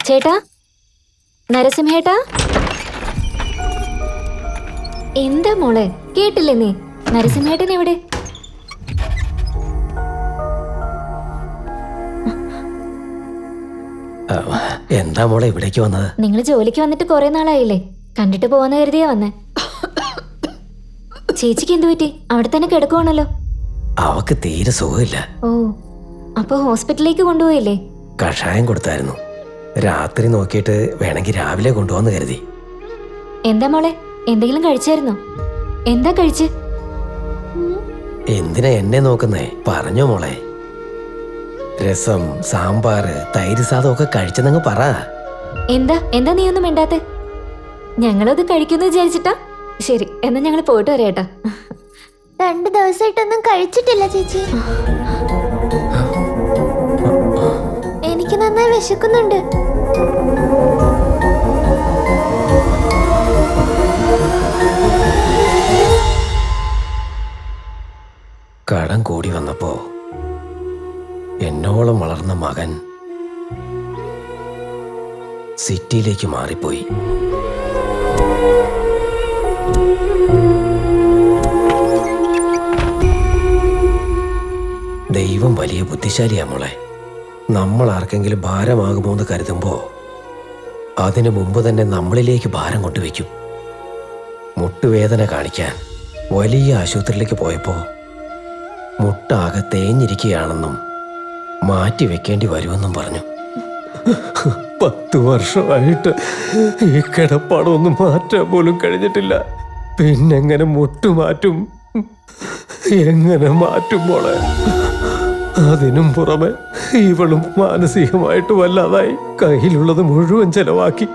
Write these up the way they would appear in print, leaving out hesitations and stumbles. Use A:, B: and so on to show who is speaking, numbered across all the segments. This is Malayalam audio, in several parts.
A: ചേട്ടാ, നരസിംഹേട്ടാ. എന്താ മോളെ, കേട്ടില്ലേ നീ? നരസിംഹേട്ടൻ എവിടെ?
B: എന്താ മോളെ ഇവിടേക്ക് വന്നത്?
A: നിങ്ങൾ ജോലിക്ക് വന്നിട്ട് കുറെ നാളായില്ലേ, കണ്ടിട്ട് പോവാന്ന് കരുതിയാ വന്നേ. ചേച്ചിക്ക് എന്തു പറ്റി? അവിടെ തന്നെ കിടക്കുവാണല്ലോ.
B: അവക്ക് തീരെ സുഖമില്ല.
A: ഓ, അപ്പൊ ഹോസ്പിറ്റലിലേക്ക് കൊണ്ടുപോയില്ലേ?
B: കഷായം കൊടുത്തായിരുന്നു. രാത്രി നോക്കിയിട്ട് വേണമെങ്കിൽ രാവിലെ കൊണ്ടുപോകാന്ന് കരുതി.
A: എന്താ മോളെ, എന്തെങ്കിലും കഴിച്ചായിരുന്നോ? എന്താ കഴിച്ച്?
B: എന്തിനാ എന്നെ നോക്കുന്നേ? പറഞ്ഞോ മോളെ. രസം, സാമ്പാറ്, തൈര് സാധം ഒക്കെ കഴിച്ചെന്നങ്ങ് പറ.
A: എന്താ എന്താ നീ ഒന്നും മിണ്ടാത്തെ? ഞങ്ങളത് കഴിക്കുന്നു വിചാരിച്ചിട്ടാ. ശരി, എന്നാ ഞങ്ങൾ പോയിട്ട് വരാട്ടാ.
C: 2 ദിവസമായിട്ടൊന്നും കഴിച്ചിട്ടില്ല ചേച്ചി. എനിക്ക് നന്നായി വിശക്കുന്നുണ്ട്.
B: കടം കൂടി വന്നപ്പോ എന്നോളം വളർന്ന മകൻ സിറ്റിയിലേക്ക് മാറിപ്പോയി. ദൈവം വലിയ ബുദ്ധിശാലിയാ മോളെ. നമ്മൾ ആർക്കെങ്കിലും ഭാരമാകുമോ എന്ന് കരുതുമ്പോ അതിനു മുമ്പ് തന്നെ നമ്മളിലേക്ക് ഭാരം കൊണ്ടുവയ്ക്കും. മുട്ടുവേദന കാണിക്കാൻ വലിയ ആശുപത്രിയിലേക്ക് പോയപ്പോ മുട്ടാകെ തേഞ്ഞിരിക്കുകയാണെന്നും മാറ്റി വെക്കേണ്ടി വരുമെന്നും പറഞ്ഞു.
D: 10 വർഷമായിട്ട് ഈ കിടപ്പാടൊന്നും മാറ്റാൻ പോലും കഴിഞ്ഞിട്ടില്ല. പിന്നെങ്ങനെ മുട്ടുമാറ്റും? എങ്ങനെ മാറ്റും മോളെ? അതിനും പുറമെ ഇവളും മാനസികമായിട്ട് വല്ലാതായി. കയ്യിലുള്ളത് മുഴുവൻ ചെലവാക്കി.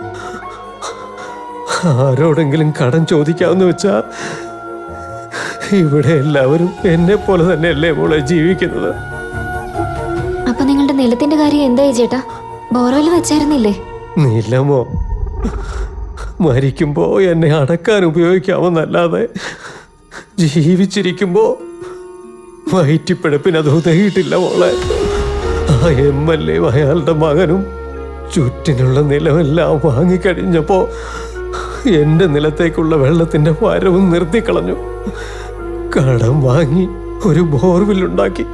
D: ആരോടെങ്കിലും കടം ചോദിക്കാമെന്ന് വെച്ചാ ഇവിടെ എല്ലാവരും എന്നെ പോലെ തന്നെയല്ലേ മോളെ ജീവിക്കുന്നത്.
A: അപ്പൊ നിങ്ങളുടെ നിലത്തിന്റെ കാര്യം എന്തായി ചേട്ടാ? ബോറോയിൽ വെച്ചായിരുന്നില്ലേ?
D: നിലമോ? മരിക്കുമ്പോ എന്നെ അടക്കാൻ ഉപയോഗിക്കാമെന്നല്ലാതെ ജീവിച്ചിരിക്കുമ്പോ വയറ്റിപ്പിഴപ്പിന് അത് ഉതകിയിട്ടില്ല മോളെ. ആ MLA അയാളുടെ മകനും ചുറ്റിനുള്ള നിലമെല്ലാം വാങ്ങിക്കഴിഞ്ഞപ്പോ എന്റെ നിലത്തേക്കുള്ള വെള്ളത്തിന്റെ വരവും നിർത്തിക്കളഞ്ഞു. കടം വാങ്ങി ഒരു ബോർവെല്ലുണ്ടാക്കി.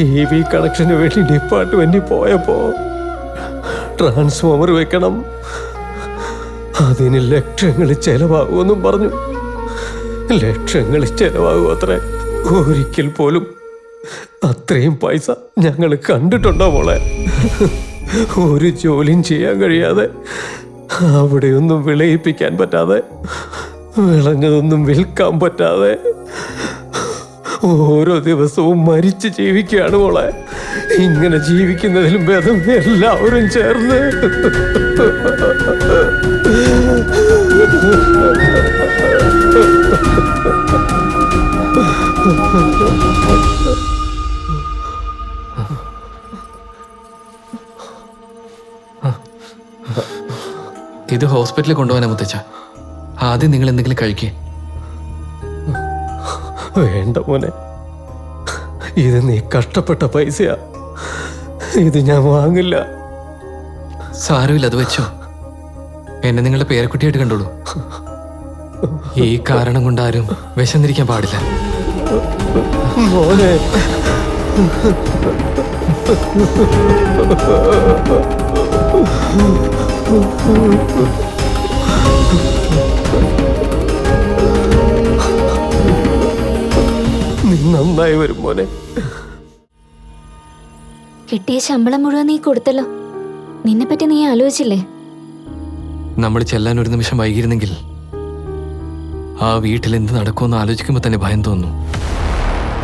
D: EV കണക്ഷന് വേണ്ടി ഡിപ്പാർട്ട്മെന്റിൽ പോയപ്പോ ട്രാൻസ്ഫോമർ വെക്കണം, അതിന് ലക്ഷങ്ങൾ ചെലവാകുമെന്നും പറഞ്ഞു. ലക്ഷങ്ങൾ ചെലവാകും അത്രേ. ഒരിക്കൽ പോലും അത്രയും പൈസ ഞങ്ങൾ കണ്ടിട്ടുണ്ടോ മോളെ? ഒരു ജോലിയും ചെയ്യാൻ കഴിയാതെ, അവിടെയൊന്നും വിളയിപ്പിക്കാൻ പറ്റാതെ, വിളഞ്ഞതൊന്നും വിൽക്കാൻ പറ്റാതെ ഓരോ ദിവസവും മരിച്ച് ജീവിക്കുകയാണ് മോളെ. ഇങ്ങനെ ജീവിക്കുന്നതിലും ഭേദം എല്ലാവരും ചേർന്ന്
E: ഇത് ഹോസ്പിറ്റലിൽ കൊണ്ടുപോകാനാ മുത്തച്ഛ. ആദ്യം നിങ്ങൾ എന്തെങ്കിലും കഴിക്കേ.
D: വേണ്ട മോനെ, ഇത് നീ കഷ്ടപ്പെട്ട പൈസയാ. ഇത് ഞാൻ വാങ്ങില്ല.
E: സാരമില്ല, അത് വെച്ചോ. എന്നെ നിങ്ങളുടെ പേരക്കുട്ടിയായിട്ട് കണ്ടോളൂ. ഈ കാരണം കൊണ്ട് ആരും വിശന്നിരിക്കാൻ പാടില്ല.
D: മോനെ, നീ നന്നായി വരും മോനെ.
A: കിട്ടിയ ശമ്പളം മുഴുവൻ നീ കൊടുത്തല്ലോ. നിന്നെ പറ്റി നീ ആലോചിച്ചില്ലേ?
E: നമ്മൾ ചെല്ലാൻ ഒരു നിമിഷം വൈകിയിരുന്നെങ്കിൽ ആ വീട്ടിൽ എന്ത് നടക്കുമെന്ന് ആലോചിക്കുമ്പോൾ തന്നെ ഭയം തോന്നുന്നു.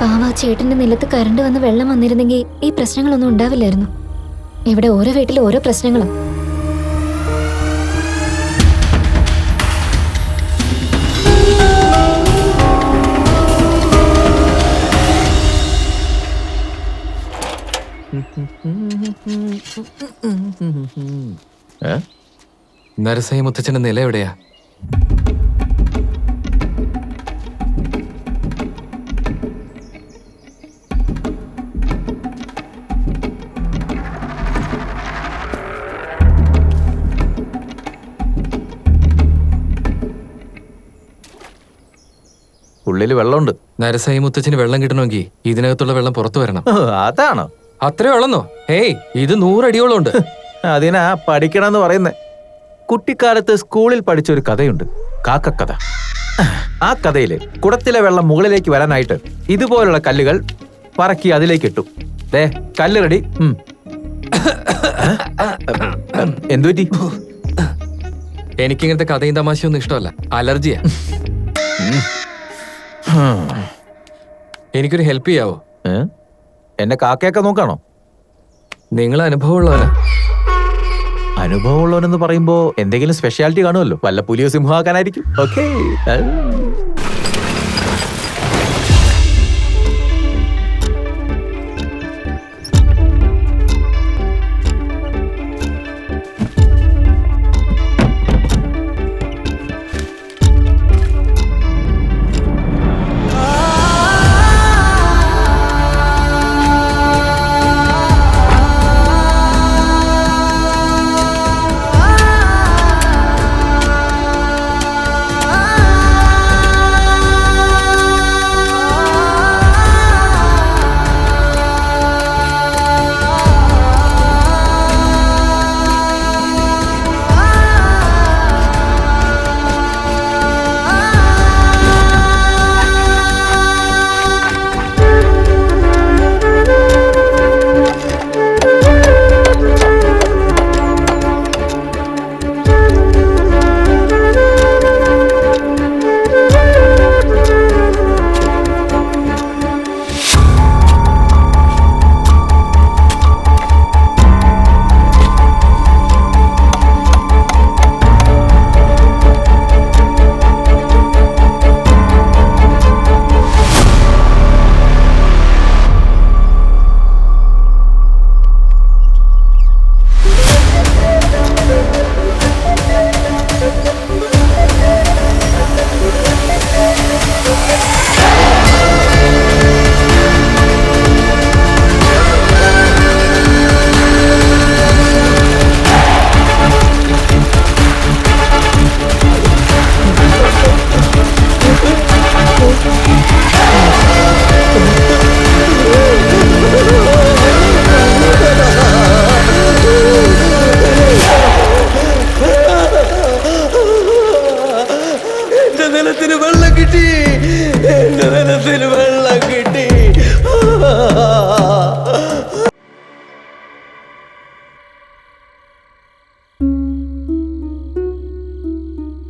A: പാവ ചേട്ടന്റെ നിലത്ത് കറണ്ട് വന്ന് വെള്ളം വന്നിരുന്നെങ്കിൽ ഈ പ്രശ്നങ്ങളൊന്നും ഉണ്ടാവില്ലായിരുന്നു. ഇവിടെ ഓരോ വീട്ടിലും ഓരോ പ്രശ്നങ്ങളും.
E: നരസയ്യ മുത്തച്ഛന്റെ നില എവിടെയാ?
F: മുകളിൽ വെള്ളമുണ്ട്.
E: നരസായി മുത്തച്ഛന് വെള്ളം കിട്ടണമെങ്കിൽ ഇതിനകത്തുള്ള വെള്ളം പുറത്തു വരണം.
F: അതാണോ?
E: അത്രേ ഉള്ളന്നോ? ഏയ്, ഇത് 100 അടിയോളം ഉണ്ട്.
F: അതിനാ പഠിക്കണമെന്ന് പറയുന്നേ. കുട്ടിക്കാലത്ത് സ്കൂളിൽ പഠിച്ച ഒരു കഥയുണ്ട്, കാക്കക്കഥ. ആ കഥയില് കുടത്തിലെ വെള്ളം മുകളിലേക്ക് വരാനായിട്ട് ഇതുപോലുള്ള കല്ലുകൾ പറക്കി അതിലേക്ക് ഇട്ടു. ദേ കല്ല് റെഡി. എന്തുപറ്റി?
E: എനിക്കിങ്ങനത്തെ കഥയും തമാശയൊന്നും ഇഷ്ടമല്ല, അലർജിയാ. എനിക്കൊരു ഹെൽപ്പ് ചെയ്യാവോ?
F: എന്നെ കാക്കയൊക്കെ നോക്കാണോ?
E: നിങ്ങൾ അനുഭവമുള്ളവനാ.
F: അനുഭവമുള്ളവനെന്ന് പറയുമ്പോ എന്തെങ്കിലും സ്പെഷ്യാലിറ്റി കാണുമല്ലോ. വല്ല പുലിയോ സിംഹമാക്കാനായിരിക്കും. ഓക്കേ.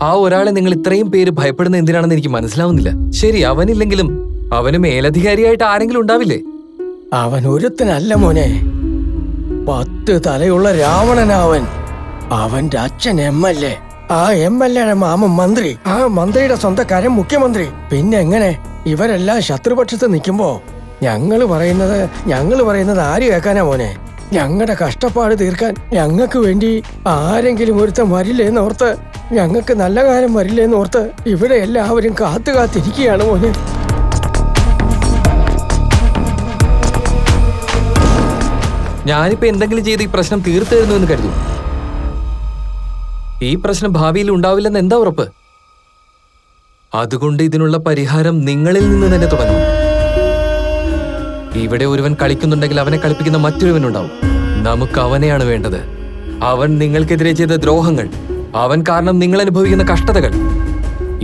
E: ആ ഒരാളെ നിങ്ങൾ ഇത്രയും പേര് ഭയപ്പെടുന്ന എന്തിനാണെന്ന് എനിക്ക് മനസ്സിലാവുന്നില്ല. ശരി, അവനില്ലെങ്കിലും അവന് മേലധികാരിയായിട്ട് ആരെങ്കിലും ഉണ്ടാവില്ലേ?
D: അവൻ ഒരുത്തനല്ല മോനെ, 10 തലയുള്ള രാവണനാവൻ. അവന്റെ അച്ഛൻ MLA, ആ MLAയുടെ മാമൻ മന്ത്രി, ആ മന്ത്രിയുടെ സ്വന്തക്കാരൻ മുഖ്യമന്ത്രി. പിന്നെ എങ്ങനെ ഇവരെല്ലാം ശത്രുപക്ഷത്ത് നിൽക്കുമ്പോ ഞങ്ങള് പറയുന്നത് ആര് കേൾക്കാനാ മോനെ? ഞങ്ങളുടെ കഷ്ടപ്പാട് തീർക്കാൻ ഞങ്ങൾക്ക് വേണ്ടി ആരെങ്കിലും ഒരുത്തൻ വരില്ലേന്നോർത്ത്, ഞങ്ങൾക്ക് നല്ല കാലം വരില്ലേന്നോർത്ത് ഇവിടെ എല്ലാവരും കാത്തിരിക്കുകയാണ് മോനെ.
E: ഞാനിപ്പോ എന്തെങ്കിലും ചെയ്ത് ഈ പ്രശ്നം തീർത്തു തരുന്നു എന്ന് കരുതും. ഈ പ്രശ്നം ഭാവിയിൽ ഉണ്ടാവില്ലെന്ന് എന്താ ഉറപ്പ്? അതുകൊണ്ട് ഇതിനുള്ള പരിഹാരം നിങ്ങളിൽ നിന്ന് തന്നെ തുടങ്ങും. ഇവിടെ ഒരുവൻ കളിക്കുന്നുണ്ടെങ്കിൽ അവനെ കളിപ്പിക്കുന്ന മറ്റൊരുവനുണ്ടാവും. നമുക്ക് അവനെയാണ് വേണ്ടത്. അവൻ നിങ്ങൾക്കെതിരെ ചെയ്ത ദ്രോഹങ്ങൾ, അവൻ കാരണം നിങ്ങൾ അനുഭവിക്കുന്ന കഷ്ടതകൾ,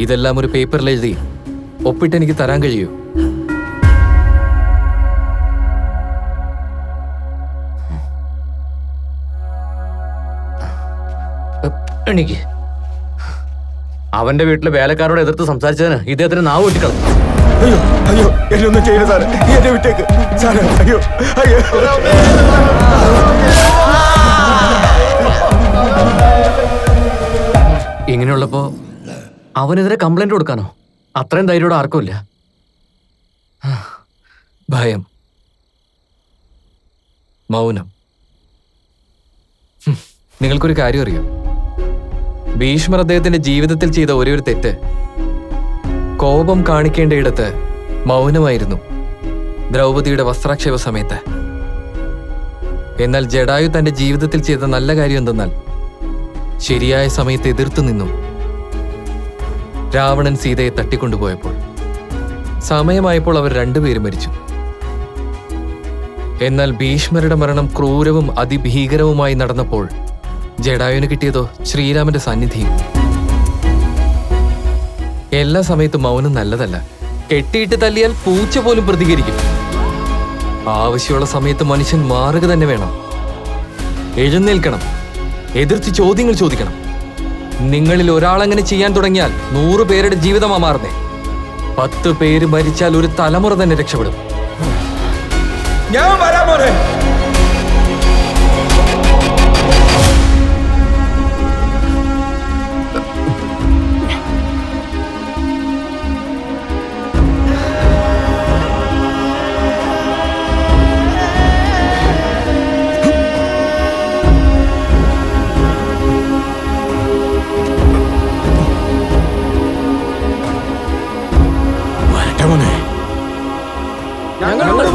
E: ഇതെല്ലാം ഒരു പേപ്പറിൽ എഴുതി ഒപ്പിട്ട് എനിക്ക് തരാൻ കഴിയൂ?
G: എനിക്ക് അവന്റെ വീട്ടിലെ വേലക്കാരോട് എതിർത്ത് സംസാരിച്ചതിന് ഇദ്ദേഹത്തിന് നാവ് വെട്ടിക്കളഞ്ഞു.
D: അയ്യോ അയ്യോ, എന്നൊന്നും ചെയ്യരുത് സാറേ, എന്നെ വിട്ടേക്ക് സാറേ. അയ്യോ അയ്യോ.
G: ഇങ്ങനെയുള്ളപ്പോ അവനെതിരെ കംപ്ലൈന്റ് കൊടുക്കാനോ? അത്രയും ധൈര്യോടെ ആർക്കും ഇല്ല.
E: ഭയം, മൗനം. നിങ്ങൾക്കൊരു കാര്യം അറിയാം, ഭീഷ്മർ അദ്ദേഹത്തിന്റെ ജീവിതത്തിൽ ചെയ്ത ഒരേ ഒരു തെറ്റ് കോപം കാണിക്കേണ്ടയിടത്ത് മൗനമായിരുന്നു, ദ്രൗപദിയുടെ വസ്ത്രാക്ഷേപ സമയത്ത്. എന്നാൽ ജഡായു തന്റെ ജീവിതത്തിൽ ചെയ്ത നല്ല കാര്യം എന്തെന്നാൽ ശരിയായ സമയത്ത് എതിർത്തു നിന്നു. രാവണൻ സീതയെ തട്ടിക്കൊണ്ടുപോയപ്പോൾ സമയമായപ്പോൾ അവർ രണ്ടുപേരും മരിച്ചു. എന്നാൽ ഭീഷ്മരുടെ മരണം ക്രൂരവും അതിഭീകരവുമായി നടന്നപ്പോൾ ജഡായുവിന് കിട്ടിയതോ ശ്രീരാമന്റെ സാന്നിധ്യം. എല്ലാ സമയത്തും മൗനം നല്ലതല്ല. കെട്ടിയിട്ട് തല്ലിയാൽ പൂച്ച പോലും പ്രതികരിക്കും. ആവശ്യമുള്ള സമയത്ത് മനുഷ്യൻ മാറുക തന്നെ വേണം. എഴുന്നേൽക്കണം, എതിർത്ത് ചോദ്യങ്ങൾ ചോദിക്കണം. നിങ്ങളിൽ ഒരാളങ്ങനെ ചെയ്യാൻ തുടങ്ങിയാൽ 100 പേരുടെ ജീവിതമാ മാറുന്നേ. 10 പേര് മരിച്ചാൽ ഒരു തലമുറ തന്നെ രക്ഷപ്പെടും.
F: ഞാൻ വരാൻ പോരെ.
D: വരട്ടെ മോനെ.
B: ഞങ്ങളുണ്ട്